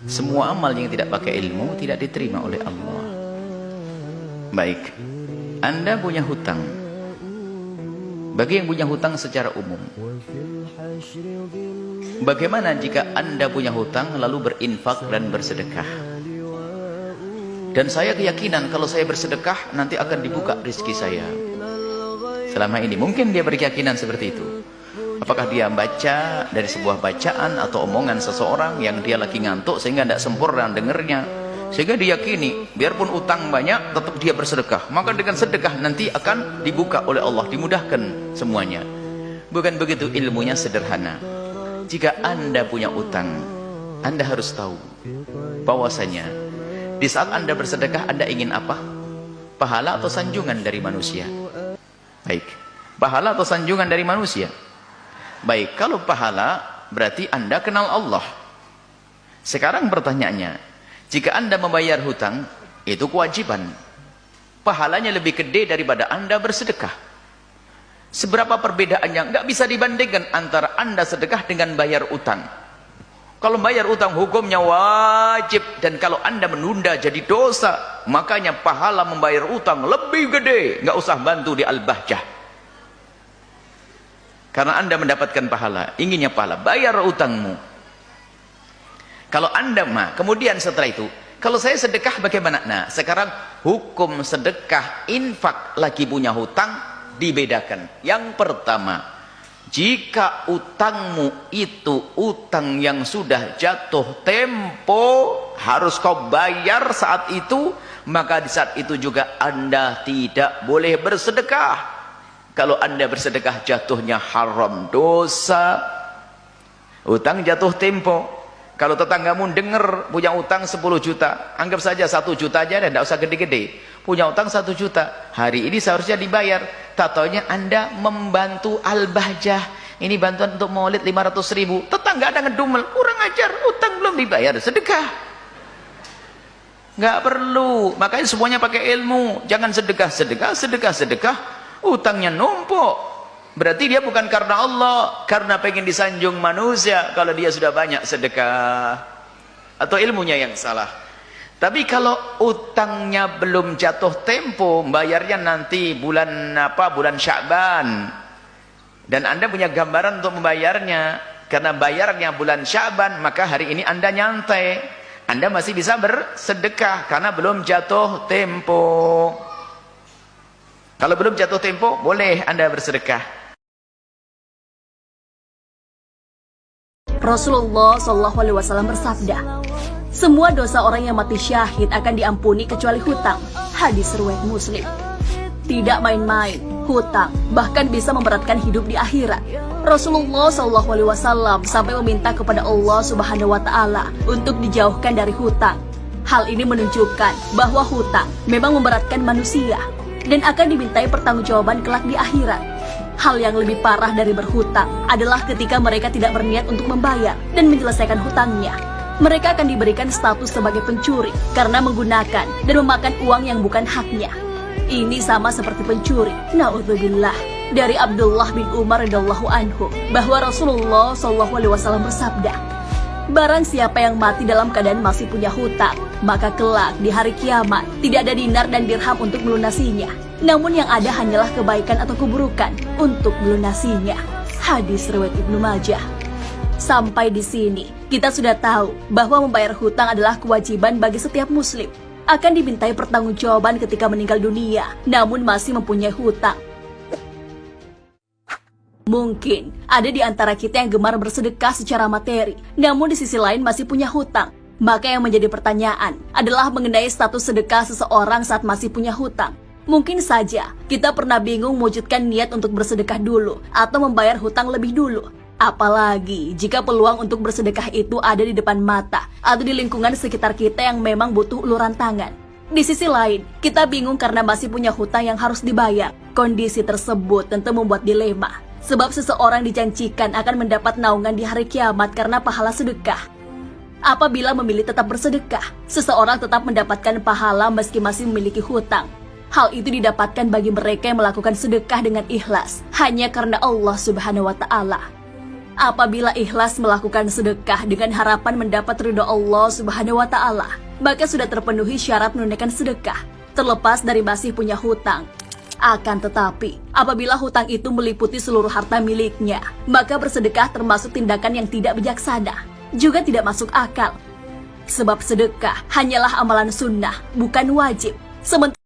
Semua amal yang tidak pakai ilmu tidak diterima oleh Allah. Baik, Anda punya hutang. Bagi yang punya hutang secara umum, bagaimana jika Anda punya hutang lalu berinfak dan bersedekah? Dan saya keyakinan kalau saya bersedekah nanti akan dibuka rezeki saya. Selama ini mungkin dia berkeyakinan seperti itu. Apakah dia baca dari sebuah bacaan atau omongan seseorang yang dia lagi ngantuk sehingga tidak sempurna dengernya, sehingga diyakini biarpun utang banyak tetap dia bersedekah, maka dengan sedekah nanti akan dibuka oleh Allah, dimudahkan semuanya. Bukan begitu, ilmunya sederhana. Jika Anda punya utang, Anda harus tahu bahwasanya di saat Anda bersedekah, Anda ingin apa? Pahala atau sanjungan dari manusia? Baik, pahala atau sanjungan dari manusia? Baik, kalau pahala berarti Anda kenal Allah. Sekarang pertanyaannya, jika Anda membayar hutang, itu kewajiban. Pahalanya lebih gede daripada Anda bersedekah. Seberapa perbedaannya? Nggak bisa dibandingkan antara Anda sedekah dengan bayar utang. Kalau bayar utang hukumnya wajib, dan kalau Anda menunda jadi dosa. Makanya pahala membayar utang lebih gede. Nggak usah bantu di Al-Bahjah. Karena Anda mendapatkan pahala, inginnya pahala, bayar utangmu. Kalau Anda kemudian setelah itu, kalau saya sedekah bagaimana? Nah, sekarang hukum sedekah, infak lagi punya hutang dibedakan. Yang pertama, jika utangmu itu utang yang sudah jatuh tempo, harus kau bayar saat itu, maka di saat itu juga Anda tidak boleh bersedekah. Kalau Anda bersedekah jatuhnya haram, dosa. Utang jatuh tempo. Kalau tetanggamu dengar punya utang 10 juta, anggap saja 1 juta aja, tidak usah gede-gede. Punya utang 1 juta, hari ini seharusnya dibayar. Tak taunya Anda membantu Al-Bahjah. Ini bantuan untuk maulid 500.000. Tetangga ada ngedumel, kurang ajar, utang belum dibayar, sedekah. Nggak perlu, makanya semuanya pakai ilmu. Jangan sedekah, sedekah. Utangnya numpuk, berarti dia bukan karena Allah, karena pengen disanjung manusia. Kalau dia sudah banyak sedekah, atau ilmunya yang salah. Tapi kalau utangnya belum jatuh tempo, bayarnya nanti bulan Sya'ban, dan Anda punya gambaran untuk membayarnya, karena bayarnya bulan Sya'ban, maka hari ini Anda nyantai, Anda masih bisa bersedekah karena belum jatuh tempo. Kalau belum jatuh tempo, boleh Anda bersedekah. Rasulullah SAW bersabda, semua dosa orang yang mati syahid akan diampuni kecuali hutang. Hadis riwayat Muslim. Tidak main-main, hutang bahkan bisa memberatkan hidup di akhirat. Rasulullah SAW sampai meminta kepada Allah Subhanahu Wa Taala untuk dijauhkan dari hutang. Hal ini menunjukkan bahwa hutang memang memberatkan manusia dan akan dimintai pertanggungjawaban kelak di akhirat. Hal yang lebih parah dari berhutang adalah ketika mereka tidak berniat untuk membayar dan menyelesaikan hutangnya. Mereka akan diberikan status sebagai pencuri karena menggunakan dan memakan uang yang bukan haknya. Ini sama seperti pencuri. Na'udzubillah. Dari Abdullah bin Umar radhiyallahu anhu bahwa Rasulullah SAW bersabda, barang siapa yang mati dalam keadaan masih punya hutang, maka kelak di hari kiamat tidak ada dinar dan dirham untuk melunasinya. Namun yang ada hanyalah kebaikan atau keburukan untuk melunasinya. Hadis riwayat Ibnu Majah. Sampai di sini kita sudah tahu bahwa membayar hutang adalah kewajiban bagi setiap muslim. Akan dimintai pertanggungjawaban ketika meninggal dunia, namun masih mempunyai hutang. Mungkin ada di antara kita yang gemar bersedekah secara materi, namun di sisi lain masih punya hutang. Maka yang menjadi pertanyaan adalah mengenai status sedekah seseorang saat masih punya hutang. Mungkin saja kita pernah bingung mewujudkan niat untuk bersedekah dulu atau membayar hutang lebih dulu. Apalagi jika peluang untuk bersedekah itu ada di depan mata atau di lingkungan sekitar kita yang memang butuh uluran tangan. Di sisi lain, kita bingung karena masih punya hutang yang harus dibayar. Kondisi tersebut tentu membuat dilema. Sebab seseorang dijanjikan akan mendapat naungan di hari kiamat karena pahala sedekah. Apabila memilih tetap bersedekah, seseorang tetap mendapatkan pahala meski masih memiliki hutang. Hal itu didapatkan bagi mereka yang melakukan sedekah dengan ikhlas, hanya karena Allah Subhanahu wa Ta'ala. Apabila ikhlas melakukan sedekah dengan harapan mendapat ridho Allah Subhanahu wa Ta'ala, maka sudah terpenuhi syarat menunaikan sedekah, terlepas dari masih punya hutang. Akan tetapi, apabila hutang itu meliputi seluruh harta miliknya, maka bersedekah termasuk tindakan yang tidak bijaksana, juga tidak masuk akal. Sebab sedekah hanyalah amalan sunnah, bukan wajib. Sementara